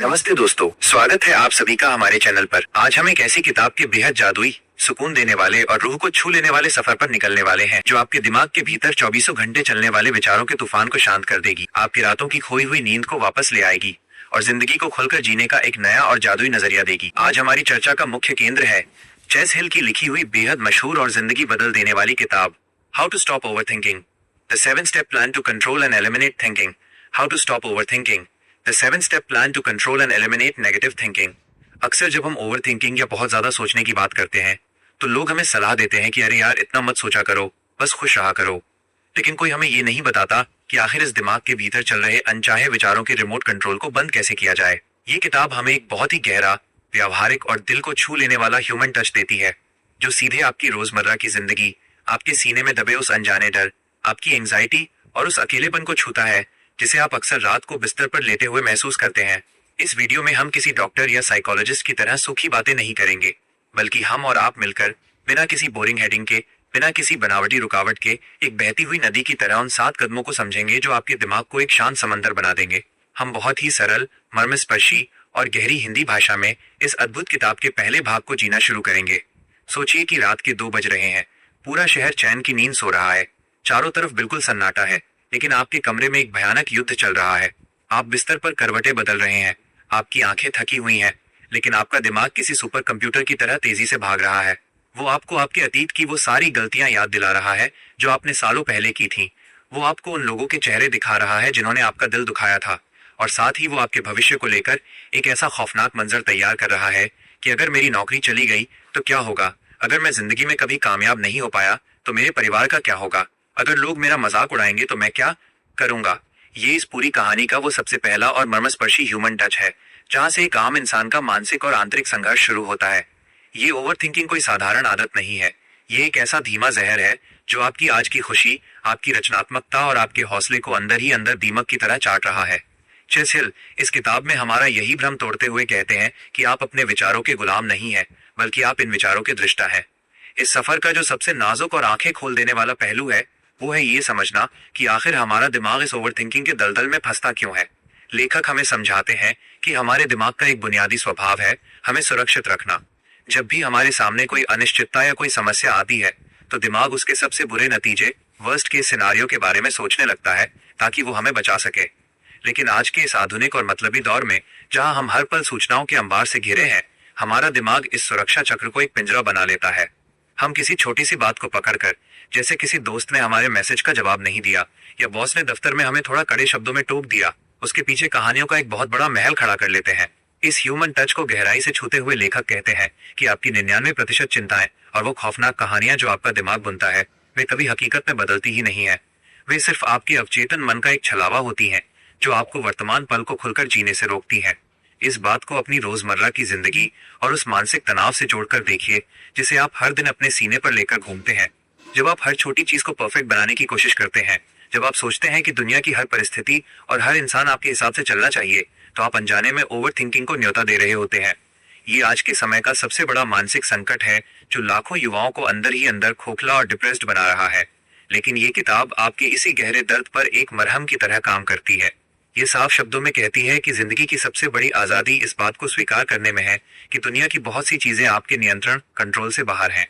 नमस्ते दोस्तों, स्वागत है आप सभी का हमारे चैनल पर। आज हम एक ऐसी किताब के बेहद जादुई, सुकून देने वाले और रूह को छू लेने वाले सफर पर निकलने वाले हैं, जो आपके दिमाग के भीतर चौबीसों घंटे चलने वाले विचारों के तूफान को शांत कर देगी, आपकी रातों की खोई हुई नींद को वापस ले आएगी और जिंदगी को खुलकर जीने का एक नया और जादुई नजरिया देगी। आज हमारी चर्चा का मुख्य केंद्र है चेस हिल की लिखी हुई बेहद मशहूर और जिंदगी बदल देने वाली किताब how to stop over thinking, the 7-स्टेप plan to control and eliminate thinking. How to stop over thinking, the 7-स्टेप plan to control and eliminate negative thinking. अक्सर जब हम ओवर थिंकिंग या बहुत ज्यादा सोचने की बात करते हैं तो लोग हमें सलाह देते हैं कि अरे यार इतना मत सोचा करो, बस खुश रहा करो। लेकिन कोई हमें ये नहीं बताता कि आखिर इस दिमाग के भीतर चल रहे अनचाहे विचारों के रिमोट कंट्रोल को बंद कैसे किया जाए। ये किताब हमें एक बहुत ही गहरा, व्यावहारिक और दिल को छू लेने वाला ह्यूमन टच देती है, जो सीधे आपकी रोजमर्रा की जिंदगी, आपके सीने में दबे उस अनजाने डर, आपकी एंजाइटी और उस अकेलेपन को छूता है जिसे आप अक्सर रात को बिस्तर पर लेटे हुए महसूस करते हैं। इस वीडियो में हम किसी डॉक्टर या साइकोलॉजिस्ट की तरह सूखी बातें नहीं करेंगे, बल्कि हम और आप मिलकर बिना किसी बोरिंग हेडिंग के, बिना किसी बनावटी रुकावट के एक बहती हुई नदी की तरह उन 7 कदमों को समझेंगे जो आपके दिमाग को एक शांत समंदर बना देंगे। हम बहुत ही सरल, मर्मस्पर्शी और गहरी हिंदी भाषा में इस अद्भुत किताब के पहले भाग को जीना शुरू करेंगे। सोचिए कि रात के 2 बज रहे हैं, पूरा शहर चैन की नींद सो रहा है, चारों तरफ बिल्कुल सन्नाटा है, लेकिन आपके कमरे में एक भयानक युद्ध चल रहा है। आप बिस्तर पर करवटें बदल रहे हैं, आपकी आंखें थकी हुई हैं, लेकिन आपका दिमाग किसी सुपर कंप्यूटर की तरह तेजी से भाग रहा है। वो आपको आपके अतीत की वो सारी गलतियां याद दिला रहा है जो आपने सालों पहले की थी। वो आपको उन लोगों के चेहरे दिखा रहा है जिन्होंने आपका दिल दुखाया था, और साथ ही वो आपके भविष्य को लेकर एक ऐसा खौफनाक मंजर तैयार कर रहा है कि अगर मेरी नौकरी चली गई तो क्या होगा, अगर मैं जिंदगी में कभी कामयाब नहीं हो पाया तो मेरे परिवार का क्या होगा, अगर लोग मेरा मजाक उड़ाएंगे तो मैं क्या करूंगा। ये इस पूरी कहानी का वो सबसे पहला और मर्मस्पर्शी ह्यूमन टच है, जहां से एक आम इंसान का मानसिक और आंतरिक संघर्ष शुरू होता है। ये ओवर थिंकिंग कोई साधारण आदत नहीं है, ये एक ऐसा धीमा जहर है जो आपकी आज की खुशी, आपकी रचनात्मकता और आपके हौसले को अंदर ही अंदर दीमक की तरह चाट रहा है। चेस हिल इस किताब में हमारा यही भ्रम तोड़ते हुए कहते हैं कि आप अपने विचारों के गुलाम नहीं हैं, बल्कि आप इन विचारों के दृष्टा हैं। इस सफर का जो सबसे नाजुक और आंखें खोल देने वाला पहलू है वो है ये समझना कि आखिर हमारा दिमाग इस ओवर थिंकिंग के दलदल में फंसता क्यों है। लेखक हमें समझाते हैं कि हमारे दिमाग का एक बुनियादी स्वभाव है हमें सुरक्षित रखना। जब भी हमारे सामने कोई अनिश्चितता या कोई समस्या आती है तो दिमाग उसके सबसे बुरे नतीजे, वर्स्ट केस सिनारियो के बारे में सोचने लगता है ताकि वो हमें बचा सके। लेकिन आज के इस आधुनिक और मतलबी दौर में, जहां हम हर पल सूचनाओं के अंबार से घिरे हैं, हमारा दिमाग इस सुरक्षा चक्र को एक पिंजरा बना लेता है। हम किसी छोटी सी बात को पकड़कर, जैसे किसी दोस्त ने हमारे मैसेज का जवाब नहीं दिया या बॉस ने दफ्तर में हमें थोड़ा कड़े शब्दों में टोक दिया, उसके पीछे कहानियों का एक बहुत बड़ा महल खड़ा कर लेते हैं। इस ह्यूमन टच को गहराई से छूते हुए लेखक कहते हैं कि आपकी 99% चिंताएं और वो खौफनाक कहानियां जो आपका दिमाग बुनता है, वे कभी हकीकत में बदलती ही नहीं है। वे सिर्फ आपके अवचेतन मन का एक छलावा होती हैं जो आपको वर्तमान पल को खुलकर जीने से रोकती है। इस बात को अपनी रोजमर्रा की जिंदगी और उस मानसिक तनाव से जोड़कर देखिए जिसे आप हर दिन अपने सीने पर लेकर घूमते हैं। जब आप हर छोटी चीज को परफेक्ट बनाने की कोशिश करते हैं, जब आप सोचते हैं कि दुनिया की हर परिस्थिति और हर इंसान आपके हिसाब से चलना चाहिए, तो आप अनजाने में ओवर थिंकिंग को न्योता दे रहे होते हैं। ये आज के समय का सबसे बड़ा मानसिक संकट है जो लाखों युवाओं को अंदर ही अंदर खोखला और डिप्रेस्ड बना रहा है। लेकिन ये किताब आपके इसी गहरे दर्द पर एक मरहम की तरह काम करती है। ये साफ शब्दों में कहती है कि जिंदगी की सबसे बड़ी आजादी इस बात को स्वीकार करने में है कि दुनिया की बहुत सी चीजें आपके नियंत्रण, कंट्रोल से बाहर हैं।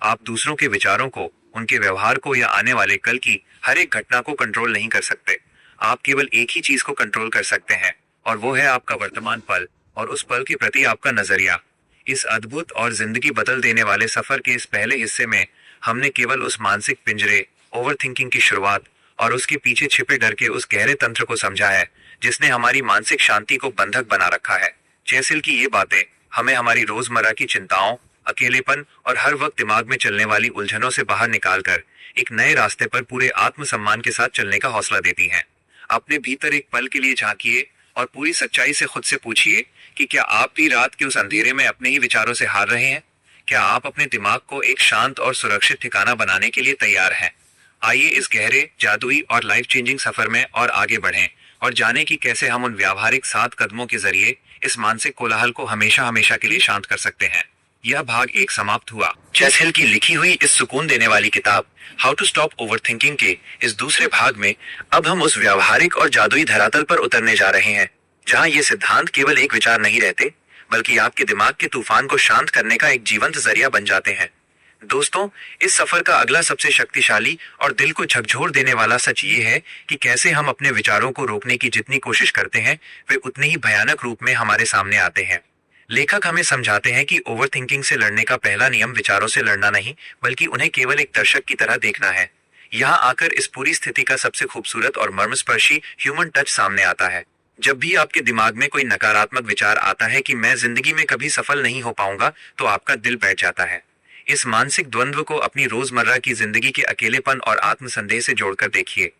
आप दूसरों के विचारों को, उनके व्यवहार को या आने वाले कल की हर एक घटना को कंट्रोल नहीं कर सकते। आप केवल एक ही चीज को कंट्रोल कर सकते हैं, और वो है आपका वर्तमान पल और उस पल के प्रति आपका नजरिया। इस अद्भुत और जिंदगी बदल देने वाले सफर के इस पहले हिस्से में हमने केवल उस मानसिक पिंजरे, ओवर थिंकिंग की शुरुआत और उसके पीछे छिपे डर के उस गहरे तंत्र को समझा है जिसने हमारी मानसिक शांति को बंधक बना रखा है। चेस हिल की ये बातें हमें हमारी रोजमर्रा की चिंताओं, अकेलेपन और हर वक्त दिमाग में चलने वाली उलझनों से बाहर निकालकर एक नए रास्ते पर पूरे आत्मसम्मान के साथ चलने का हौसला देती हैं। अपने भीतर एक पल के लिए झांकिए और पूरी सच्चाई से खुद से पूछिए कि क्या आप भी रात के उस अंधेरे में अपने ही विचारों से हार रहे हैं? क्या आप अपने दिमाग को एक शांत और सुरक्षित ठिकाना बनाने के लिए तैयार हैं? आइए इस गहरे, जादुई और लाइफ चेंजिंग सफर में और आगे बढ़ें और जाने कि कैसे हम उन व्यावहारिक 7 कदमों के जरिए इस मानसिक कोलाहल को हमेशा हमेशा के लिए शांत कर सकते हैं। यह भाग 1 समाप्त हुआ। चेस हिल की लिखी हुई इस सुकून देने वाली किताब how to stop over thinking के इस दूसरे भाग में अब हम उस व्यावहारिक और जादुई धरातल पर उतरने जा रहे हैं जहां ये सिद्धांत केवल एक विचार नहीं रहते, बल्कि आपके दिमाग के तूफान को शांत करने का एक जीवंत जरिया बन जाते हैं। दोस्तों, इस सफर का अगला सबसे शक्तिशाली और दिल को झकझोर देने वाला सच ये है कि कैसे हम अपने विचारों को रोकने की जितनी कोशिश करते हैं, वे उतने ही भयानक रूप में हमारे सामने आते हैं। लेखक हमें समझाते हैं कि ओवरथिंकिंग से लड़ने का पहला नियम विचारों से लड़ना नहीं, बल्कि उन्हें केवल एक दर्शक की तरह देखना है। यहाँ आकर इस पूरी स्थिति का सबसे खूबसूरत और मर्मस्पर्शी ह्यूमन टच सामने आता है। जब भी आपके दिमाग में कोई नकारात्मक विचार आता है कि मैं जिंदगी में कभी सफल नहीं हो पाऊंगा, तो आपका दिल बैठ जाता है। इस मानसिक द्वंद्व को अपनी रोजमर्रा की जिंदगी के अकेलेपन और आत्मसंदेह से जोड़कर देखिए।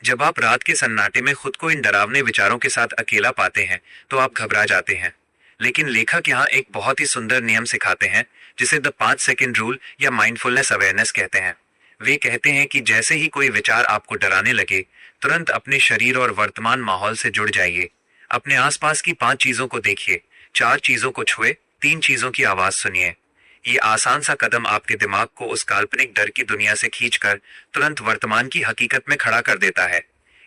जब आप रात के सन्नाटे में खुद को इन डरावने विचारों के साथ अकेला पाते हैं, तो आप घबरा जाते हैं। लेकिन लेखक यहाँ एक बहुत ही सुंदर नियम सिखाते हैं, जिसे द 5 सेकंड रूल या माइंडफुलनेस अवेयरनेस कहते हैं। वे कहते हैं कि जैसे ही कोई विचार आपको डराने लगे, तुरंत अपने शरीर और वर्तमान माहौल से जुड़ जाइए। अपने आसपास की 5 चीजों को देखिए, 4 चीजों को छुए, 3 चीजों की आवाज सुनिए। ये आसान सा कदम आपके दिमाग को उस काल्पनिक डर की दुनिया से खींचकर तुरंत वर्तमान की हकीकत में खड़ा कर देता है।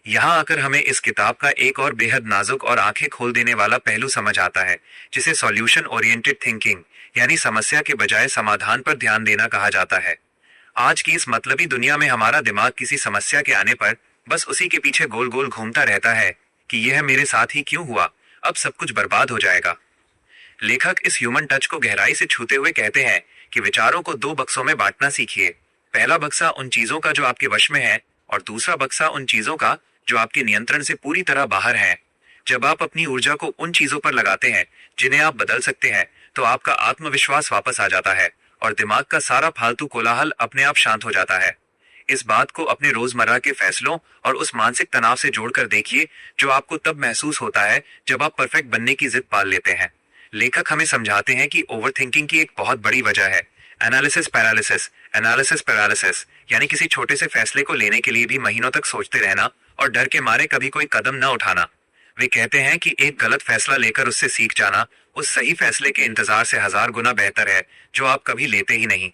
यहाँ आकर हमें इस किताब का एक और बेहद नाजुक और आंखें खोल देने वाला पहलू समझ आता है, जिसे सॉल्यूशन ओरिएंटेड थिंकिंग यानी समस्या के बजाय समाधान पर ध्यान देना कहा जाता है। आज की इस मतलबी दुनिया में हमारा दिमाग किसी समस्या के आने पर बस उसी के पीछे गोल गोल घूमता रहता है कि यह मेरे साथ ही क्यों हुआ, अब सब कुछ बर्बाद हो जाएगा। लेखक इस ह्यूमन टच को गहराई से छूते हुए कहते हैं कि विचारों को 2 बक्सों में बांटना सीखिए। पहला बक्सा उन चीजों का जो आपके वश में है, और दूसरा बक्सा उन चीजों का जो आपके नियंत्रण से पूरी तरह बाहर है। जब आप अपनी ऊर्जा को उन चीजों पर लगाते हैं जिन्हें आप बदल सकते हैं, तो आपका आत्मविश्वास वापस आ जाता है और दिमाग का सारा फालतू कोलाहल अपने आप शांत हो जाता है। इस बात को अपने रोजमर्रा के फैसलों और उस मानसिक तनाव से जोड़कर देखिए जो आपको तब महसूस होता है जब आप परफेक्ट बनने की जिद पाल लेते हैं। लेखक हमें समझाते हैं कि ओवरथिंकिंग की एक बहुत बड़ी वजह है एनालिसिस पैरालिसिस। एनालिसिस पैरालिसिस यानी किसी छोटे से फैसले को लेने के लिए भी महीनों तक सोचते रहना और डर के मारे कभी कोई कदम न उठाना। वे कहते हैं कि एक गलत फैसला लेकर उससे सीख जाना उस सही फैसले के इंतजार से 1000 गुना बेहतर है, जो आप कभी लेते ही नहीं।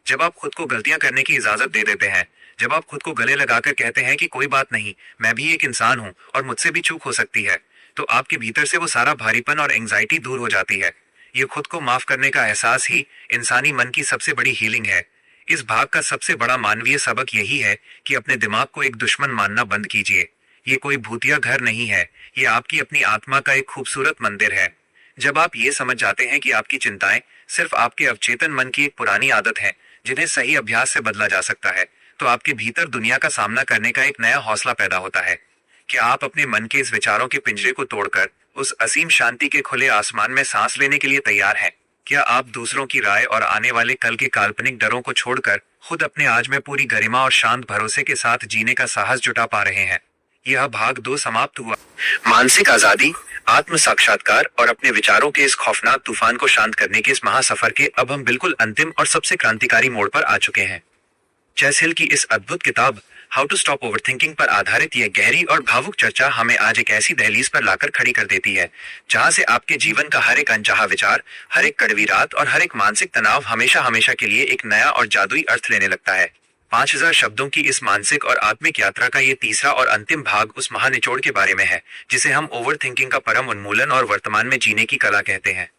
जब आप खुद को गलतियां करने की इजाजत दे देते हैं, जब आप खुद को गले लगाकर कहते हैं कि कोई बात नहीं, मैं भी एक इंसान हूं और मुझसे भी चूक हो सकती है, तो आपके भीतर से वो सारा भारीपन और एंजाइटी दूर हो जाती है। ये खुद को माफ करने का एहसास ही इंसानी मन की सबसे बड़ी हीलिंग है। इस भाग का सबसे बड़ा मानवीय सबक यही है कि अपने दिमाग को एक दुश्मन मानना बंद कीजिए। ये कोई भूतिया घर नहीं है, ये आपकी अपनी आत्मा का एक खूबसूरत मंदिर है। जब आप ये समझ जाते हैं कि आपकी चिंताएं सिर्फ आपके अवचेतन मन की एक पुरानी आदत है जिन्हें सही अभ्यास से बदला जा सकता है, तो आपके भीतर दुनिया का सामना करने का एक नया हौसला पैदा होता है। क्या आप अपने मन के इस विचारों के पिंजरे को तोड़कर उस असीम शांति के खुले आसमान में सांस लेने के लिए तैयार हैं? क्या आप दूसरों की राय और आने वाले कल के काल्पनिक डरों को छोड़कर खुद अपने आज में पूरी गरिमा और शांत भरोसे के साथ जीने का साहस जुटा पा रहे हैं? यह भाग 2 समाप्त हुआ। मानसिक आजादी, आत्म साक्षात्कार और अपने विचारों के इस खौफनाक तूफान को शांत करने के इस महासफर के अब हम बिल्कुल अंतिम और सबसे क्रांतिकारी मोड़ पर आ चुके हैं। चेस हिल की इस अद्भुत किताब हाउ टू स्टॉप ओवरथिंकिंग पर आधारित यह गहरी और भावुक चर्चा हमें आज एक ऐसी दहलीज पर लाकर खड़ी कर देती है जहां से आपके जीवन का हर एक अनचाहा विचार, हर एक कड़वी रात और हर एक मानसिक तनाव हमेशा हमेशा के लिए एक नया और जादुई अर्थ लेने लगता है। 5000 शब्दों की इस मानसिक और आत्मिक यात्रा का ये तीसरा और अंतिम भाग उस महानिचोड़ के बारे में है जिसे हम ओवरथिंकिंग का परम उन्मूलन और वर्तमान में जीने की कला कहते हैं।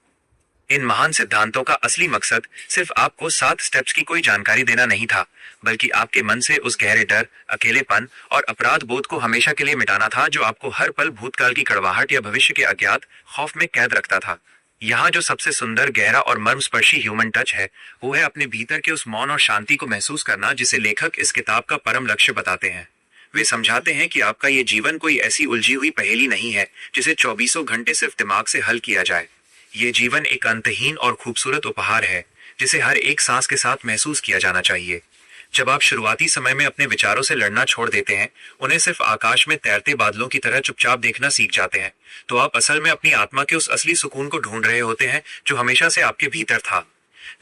इन महान सिद्धांतों का असली मकसद सिर्फ आपको 7 स्टेप्स की कोई जानकारी देना नहीं था, बल्कि आपके मन से उस गहरे डर, अकेलेपन और अपराध बोध को हमेशा के लिए मिटाना था जो आपको हर पल भूतकाल की कड़वाहट या भविष्य के अज्ञात खौफ में कैद रखता था। यहाँ जो सबसे सुंदर, गहरा और मर्मस्पर्शी ह्यूमन टच है, वो है अपने भीतर के उस मौन और शांति को महसूस करना जिसे लेखक इस किताब का परम लक्ष्य बताते हैं। वे समझाते हैं कि आपका ये जीवन कोई ऐसी उलझी हुई पहेली नहीं है जिसे 24 घंटे सिर्फ दिमाग से हल किया जाए। ये जीवन एक अंतहीन और खूबसूरत उपहार है जिसे हर एक सांस के साथ महसूस किया जाना चाहिए। जब आप शुरुआती समय में अपने विचारों से लड़ना छोड़ देते हैं, उन्हें सिर्फ आकाश में तैरते बादलों की तरह चुपचाप देखना सीख जाते हैं, तो आप असल में अपनी आत्मा के उस असली सुकून को ढूंढ रहे होते हैं जो हमेशा से आपके भीतर था।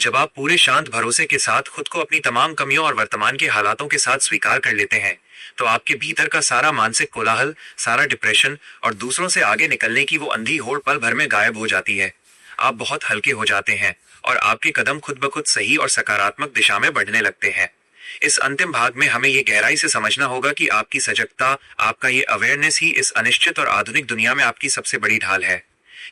जब आप पूरे शांत भरोसे के साथ खुद को अपनी तमाम कमियों और वर्तमान के हालातों के साथ स्वीकार कर लेते हैं, तो आपके भीतर का सारा मानसिक कोलाहल, सारा डिप्रेशन और दूसरों से आगे निकलने की वो अंधी होड़ पल भर में गायब हो जाती है। आप बहुत हल्के हो जाते हैं और आपके कदम खुद ब खुद सही और सकारात्मक दिशा में बढ़ने लगते हैं। इस अंतिम भाग में हमें ये गहराई से समझना होगा कि आपकी सजगता, आपका ये अवेयरनेस ही इस अनिश्चित और आधुनिक दुनिया में आपकी सबसे बड़ी ढाल है।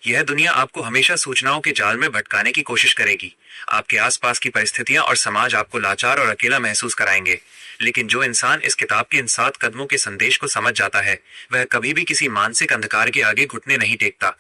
यह दुनिया आपको हमेशा सूचनाओं के जाल में भटकाने की कोशिश करेगी। आपके आसपास की परिस्थितियां और समाज आपको लाचार और अकेला महसूस कराएंगे। लेकिन जो इंसान इस किताब के इन 7 कदमों के संदेश को समझ जाता है, वह कभी भी किसी मानसिक अंधकार के आगे घुटने नहीं टेकता।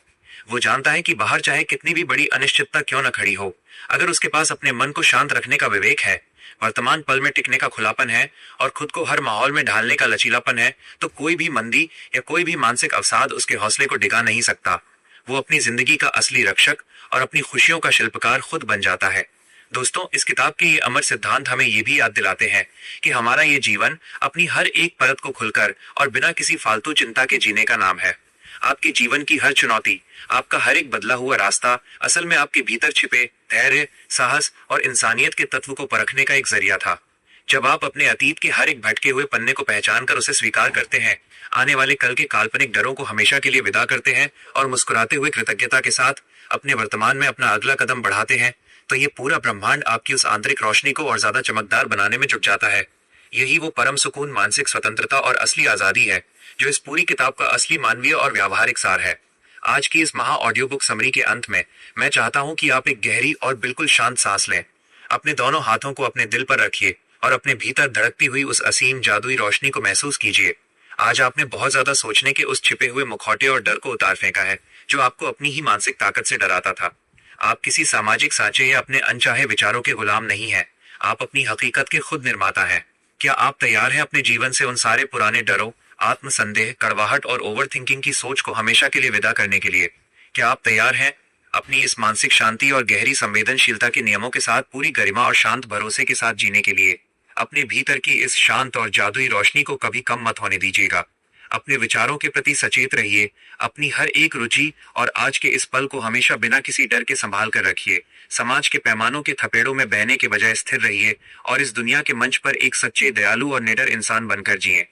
वो जानता है कि बाहर चाहे कितनी भी बड़ी अनिश्चितता क्यों न खड़ी हो, अगर उसके पास अपने मन को शांत रखने का विवेक है, वर्तमान पल में टिकने का खुलापन है और खुद को हर माहौल में ढालने का लचीलापन है, तो कोई भी मंदी या कोई भी मानसिक अवसाद उसके हौसले को डिगा नहीं सकता। वो अपनी जिंदगी का असली रक्षक और अपनी खुशियों का शिल्पकार खुद बन जाता है। दोस्तों, इस किताब के ये अमर सिद्धांत हमें ये भी याद दिलाते हैं कि हमारा ये जीवन अपनी हर एक परत को खुलकर और बिना किसी फालतू चिंता के जीने का नाम है। आपके जीवन की हर चुनौती, आपका हर एक बदला हुआ रास्ता असल में आपके भीतर छिपे धैर्य, साहस और इंसानियत के तत्व को परखने का एक जरिया था। जब आप अपने अतीत के हर एक भटके हुए पन्ने को पहचान कर उसे स्वीकार करते हैं, आने वाले कल के काल्पनिक डरों को हमेशा के लिए विदा करते हैं और मुस्कुराते हुए कृतज्ञता के साथ अपने वर्तमान में अपना अगला कदम बढ़ाते हैं, तो ये पूरा ब्रह्मांड आपकी उस आंतरिक रोशनी को और ज्यादा चमकदार बनाने में जुट जाता है। यही वो परम सुकून, मानसिक स्वतंत्रता और असली आजादी है जो इस पूरी किताब का असली मानवीय और व्यावहारिक सार है। आज की इस महा ऑडियो बुक समरी के अंत में मैं चाहता हूं कि आप एक गहरी और बिल्कुल शांत सांस लें। अपने दोनों हाथों को अपने दिल पर रखिए और अपने भीतर धड़कती हुई उस असीम जादुई रोशनी को महसूस कीजिए। आज आपने बहुत ज्यादा सोचने के उस छिपे हुए मुखौटे और डर को उतार फेंका है जो आपको अपनी ही मानसिक ताकत से डराता था। आप किसी सामाजिक सांचे या अपने अनचाहे विचारों के गुलाम नहीं हैं। आप अपनी हकीकत के खुद निर्माता हैं। क्या आप तैयार हैं अपने जीवन से उन सारे पुराने डरों, आत्मसंदेह, कड़वाहट और ओवर थिंकिंग की सोच को हमेशा के लिए विदा करने के लिए? क्या आप तैयार हैं अपनी इस मानसिक शांति और गहरी संवेदनशीलता के नियमों के साथ पूरी गरिमा और शांत भरोसे के साथ जीने के लिए? अपने भीतर की इस शांत और जादुई रोशनी को कभी कम मत होने दीजिएगा। अपने विचारों के प्रति सचेत रहिए, अपनी हर एक रुचि और आज के इस पल को हमेशा बिना किसी डर के संभाल कर रखिए। समाज के पैमानों के थपेड़ों में बहने के बजाय स्थिर रहिए और इस दुनिया के मंच पर एक सच्चे, दयालु और निडर इंसान बनकर जिएं।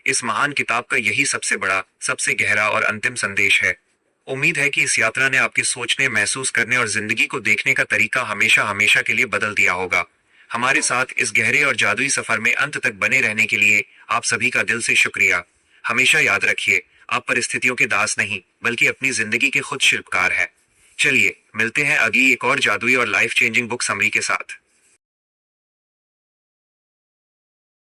इस महान किताब का यही सबसे बड़ा, सबसे गहरा और अंतिम संदेश है। उम्मीद है कि इस यात्रा ने आपके सोचने, महसूस करने और जिंदगी को देखने का तरीका हमेशा हमेशा के लिए बदल दिया होगा। हमारे साथ इस गहरे और जादुई सफर में अंत तक बने रहने के लिए आप सभी का दिल से शुक्रिया। हमेशा याद रखिए, आप परिस्थितियों के दास नहीं बल्कि अपनी जिंदगी के खुद शिल्पकार हैं। चलिए मिलते हैं अगली एक और जादुई और लाइफ चेंजिंग बुक समरी के साथ।